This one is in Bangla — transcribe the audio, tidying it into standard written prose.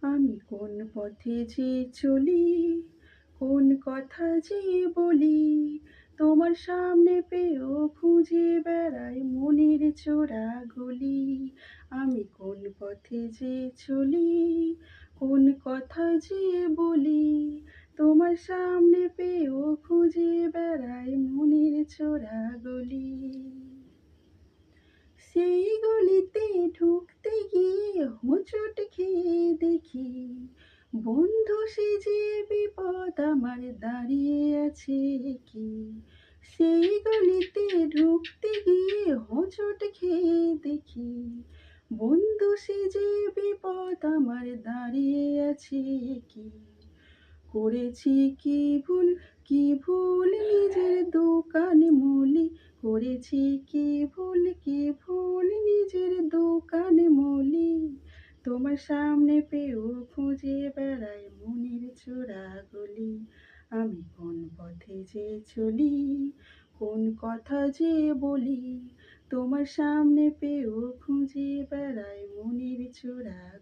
আমি কোন পথে যে চলি, কোন কথা যে বলি, তোমার সামনে পেয়েও খুঁজে বেড়াই মনের চোরাগুলি। আমি কোন পথে যে চলি, কোন কথা যে বলি, তোমার সামনে পেয়েও খুঁজে বেড়াই মনের চোরাগুলি। সেই গলিতে ঢুকতে গিয়ে হোঁচট খেয়ে দেখি, বন্ধু সেজে বিপদ আমার দাঁড়িয়ে আছে কি। সেই গলিতে ঢুকতে গিয়ে হোঁচট খেয়ে দেখি, বন্ধু সেজে বিপদ আমার দাঁড়িয়ে আছে কি। করেছি কি ভুল, কি ভুল নিজের দোকান মলি, করেছি কি ভুল, কি ভুল নিজের দোকান মলি, তোমার সামনে পেয়েও খুঁজে বেড়াই মনের চোরাগুলি। আমি কোন পথে যে চলি, কোন কথা যে বলি, তোমার সামনে পেয়েও খুঁজে বেড়াই মনের চোরাগুলি।